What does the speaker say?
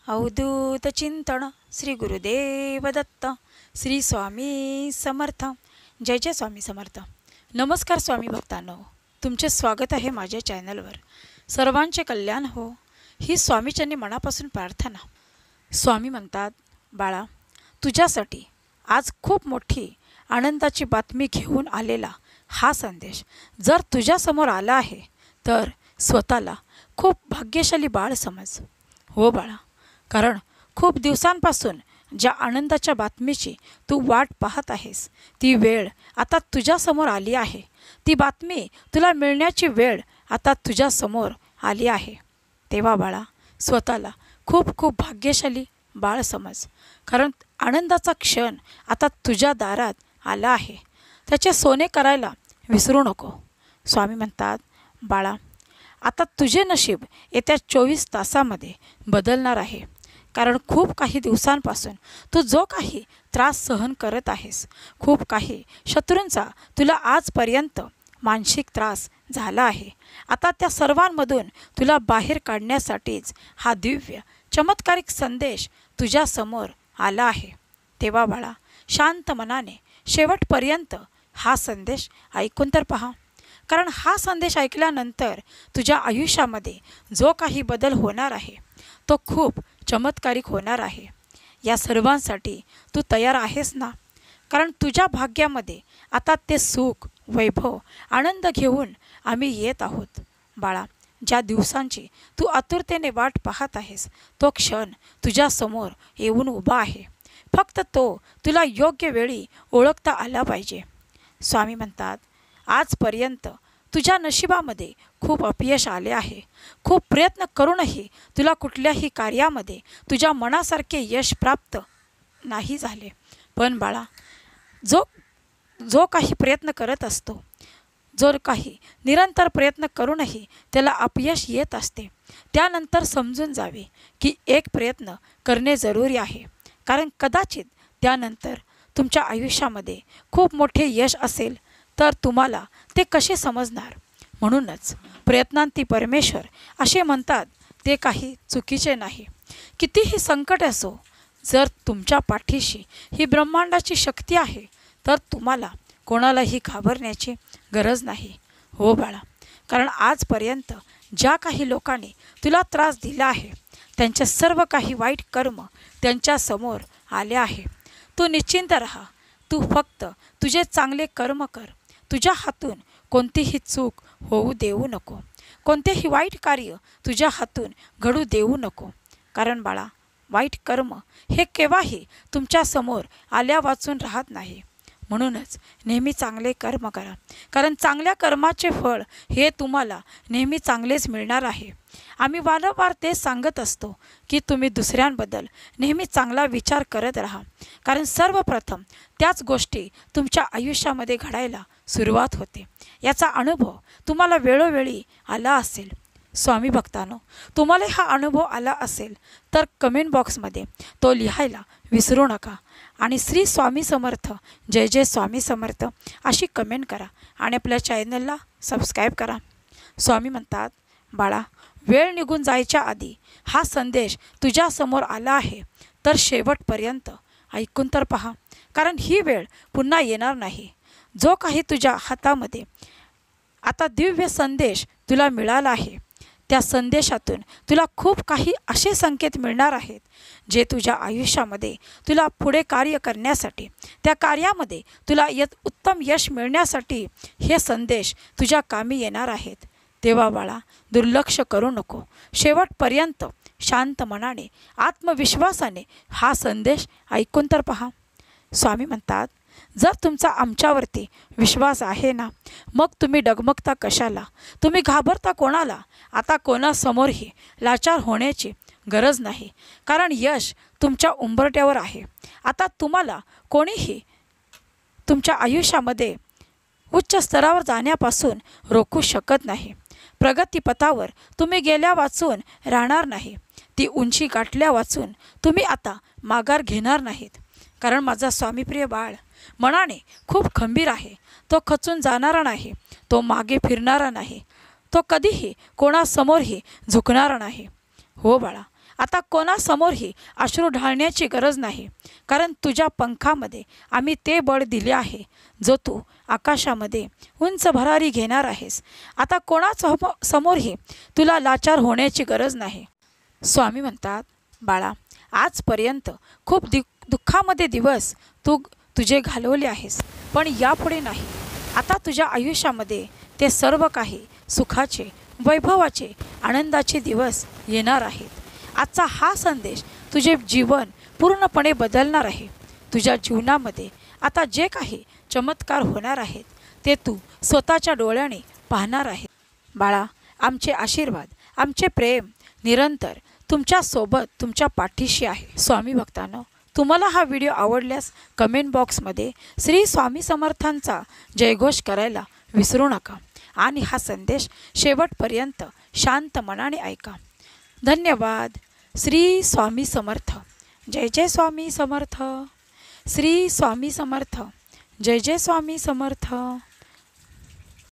अवधूत चिंतन श्री गुरुदेव दत्त श्री स्वामी समर्थ। जय जय स्वामी समर्थ। नमस्कार स्वामी भक्तांनो, तुमचे स्वागत आहे माझ्या चॅनलवर। सर्वांचे कल्याण हो ही स्वामीचरणी मनापासून प्रार्थना। स्वामी म्हणतात, बाळा, तुझ्यासाठी आज खूप मोठी आनंदाची बातमी घेऊन आलेला हा संदेश जर तुझ्यासमोर आला आहे तर स्वतःला खूप भाग्यशाली बाळ समज। हो बाळा, कारण खूप दिवसांपासून ज्या आनंदाच्या बातमीची तू वाट पाहत आहेस ती वेळ आता तुझ्यासमोर आली आहे। ती बातमी तुला मिळण्याची वेळ आता तुझ्यासमोर आली आहे। तेव्हा बाळा, स्वतःला खूप खूप भाग्यशाली बाळ समज, कारण आनंदाचा क्षण आता तुझ्या दारात आला आहे। त्याचे सोने करायला विसरू नको। स्वामी म्हणतात, बाळा, आता तुझे नशीब येत्या 24 तासामध्ये बदलणार आहे। कारण खूप काही दिवसांपासून तू जो काही त्रास सहन करत आहेस, खूप काही शत्रूंचा तुला आजपर्यंत मानसिक त्रास झाला आहे, आता त्या सर्वांमधून तुला बाहेर काढण्यासाठीच हा दिव्य चमत्कारिक संदेश तुझ्यासमोर आला आहे। तेव्हा बाळा, शांत मनाने शेवटपर्यंत हा संदेश ऐकून तर पहा, कारण हा संदेश ऐकल्यानंतर तुझ्या आयुष्यामध्ये जो काही बदल होणार आहे तो खूप चमत्कारिक होणार आहे। या सर्वांसाठी तू तयार आहेस ना? कारण तुझ्या भाग्यामध्ये आता ते सुख, वैभव, आनंद घेऊन आम्ही येत आहोत। बाळा, ज्या दिवसांची तू आतुरतेने वाट पाहत आहेस तो क्षण तुझ्यासमोर येऊन उभा आहे। फक्त तो तुला योग्य वेळी ओळखता आला पाहिजे। स्वामी म्हणतात, आजपर्यंत तुझ्या नशिबामध्ये खूप अपयश आले आहे। खूप प्रयत्न करूनही तुला कुठल्याही कार्यामध्ये तुझ्या मनासारखे यश प्राप्त नाही झाले। पण बाळा, जो काही प्रयत्न करत असतो, जो काही निरंतर प्रयत्न करूनही त्याला अपयश येत असते, त्यानंतर समजून जावे की एक प्रयत्न करणे जरुरी आहे। कारण कदाचित त्यानंतर तुमच्या आयुष्यामध्ये खूप मोठे यश असेल तर तुम्हाला ते कसे समजणार। म्हणूनच प्रयत्नांती परमेश्वर असे म्हणतात, ते काही चुकीचे नाही। कितीही संकट असो, जर तुमच्या पाठीशी ही ब्रह्मांडाची शक्ती आहे तर तुम्हाला कोणालाही घाबरण्याची गरज नाही। हो बाळा, कारण आजपर्यंत ज्या काही लोकांनी तुला त्रास दिला आहे त्यांचे सर्व काही वाईट कर्म त्यांच्यासमोर आले आहे। तू निश्चिंत राहा। तू फक्त तुझे चांगले कर्म कर। तुझ्या हातून कोणतीही चूक होऊ देऊ नको। कोणतेही वाईट कार्य तुझ्या हातून घडू देऊ नको। कारण बाळा, वाईट कर्म हे केव्हाही तुमच्यासमोर आल्या वाचून राहत नाही। म्हणूनच नेहमी चांगले कर्म करा, कारण चांगल्या कर्माचे फळ हे तुम्हाला नेहमी चांगलेच मिळणार आहे। आम्ही वारंवार ते सांगत असतो की तुम्ही दुसऱ्यांबद्दल नेहमी चांगला विचार करत राहा, कारण सर्वप्रथम त्याच गोष्टी तुमच्या आयुष्यामध्ये घडायला सुरुवात होते। याचा अनुभव तुम्हाला वेळोवेळी आला असेल। स्वामी भक्तांनो, तुम्हाला हा अनुभव आला असेल तर कमेंट बॉक्समध्ये तो लिहायला विसरू नका आणि श्री स्वामी समर्थ, जय जय स्वामी समर्थ अशी कमेंट करा आणि आपल्या चॅनलला सबस्क्राईब करा। स्वामी म्हणतात, बाळा, वेळ निघून जायच्या आधी हा संदेश तुझ्यासमोर आला आहे तर शेवटपर्यंत ऐकून तर पहा, कारण ही वेळ पुन्हा येणार नाही। जो काही तुझ्या हातामध्ये आता दिव्य संदेश तुला मिळाला आहे, त्या संदेशातून तुला खूप काही असे संकेत मिळणार आहेत जे तुझ्या आयुष्यामध्ये तुला पुढे कार्य करण्यासाठी, त्या कार्यामध्ये तुला उत्तम यश मिळण्यासाठी हे संदेश तुझ्या कामी येणार आहेत। तेव्हा बाळा, दुर्लक्ष करू नको। शेवटपर्यंत शांत मनाने, आत्मविश्वासाने हा संदेश ऐकून तर पहा। स्वामी म्हणतात, जर तुमचा आमच्यावरती विश्वास आहे ना, मग तुम्ही डगमगता कशाला? तुम्ही घाबरता कोणाला? आता कोणासमोरही लाचार होण्याची गरज नाही, कारण यश तुमच्या उंबरठ्यावर आहे। आता तुम्हाला कोणीही तुमच्या आयुष्यामध्ये उच्च स्तरावर जाण्यापासून रोखू शकत नाही। प्रगतीपथावर तुम्ही गेल्या वाचून राहणार नाही। ती उंची गाठल्या वाचून तुम्ही आता माघार घेणार नाहीत, कारण माझा स्वामीप्रिय बाळ मनाने खूप खंबीर आहे। तो खचून जाणारा नाही, तो मागे फिरणारा नाही, तो कधीही कोणासमोरही झुकणारा नाही। हो बाळा, आता कोणासमोरही अश्रू ढाळण्याची गरज नाही, कारण तुझ्या पंखामध्ये आम्ही ते बळ दिले आहे जो तू आकाशामध्ये उंच भरारी घेणार आहेस. आता समोरही तुला लाचार होण्याची गरज नाही. स्वामी म्हणतात, बाळा, आजपर्यंत खूप दुःखामध्ये दिवस तुझे घालवले आहेस, पण यापुढे नाही. आता तुझ्या आयुष्यामध्ये ते सर्व काही सुखाचे, वैभवाचे, आनंदाचे दिवस येणार आहेत. आजचा हा संदेश तुझे जीवन पूर्णपणे बदलणार आहे. तुझ्या जीवनामध्ये आता जे काही चमत्कार होणार आहेत ते तू स्वतःच्या डोळ्याने पाहणार आहे. बाळा, आमचे आशीर्वाद, आमचे प्रेम निरंतर तुमच्यासोबत, तुमच्या पाठीशी आहे. स्वामी भक्तांनो, तुम्हाला हा व्हिडिओ आवडल्यास कमेंट बॉक्समध्ये श्री स्वामी समर्थांचा जयघोष करायला विसरू नका आणि हा संदेश शेवटपर्यंत शांत मनाने ऐका. धन्यवाद. श्री स्वामी समर्थ. जय जय स्वामी समर्थ. श्री स्वामी समर्थ. जय जय स्वामी समर्थ.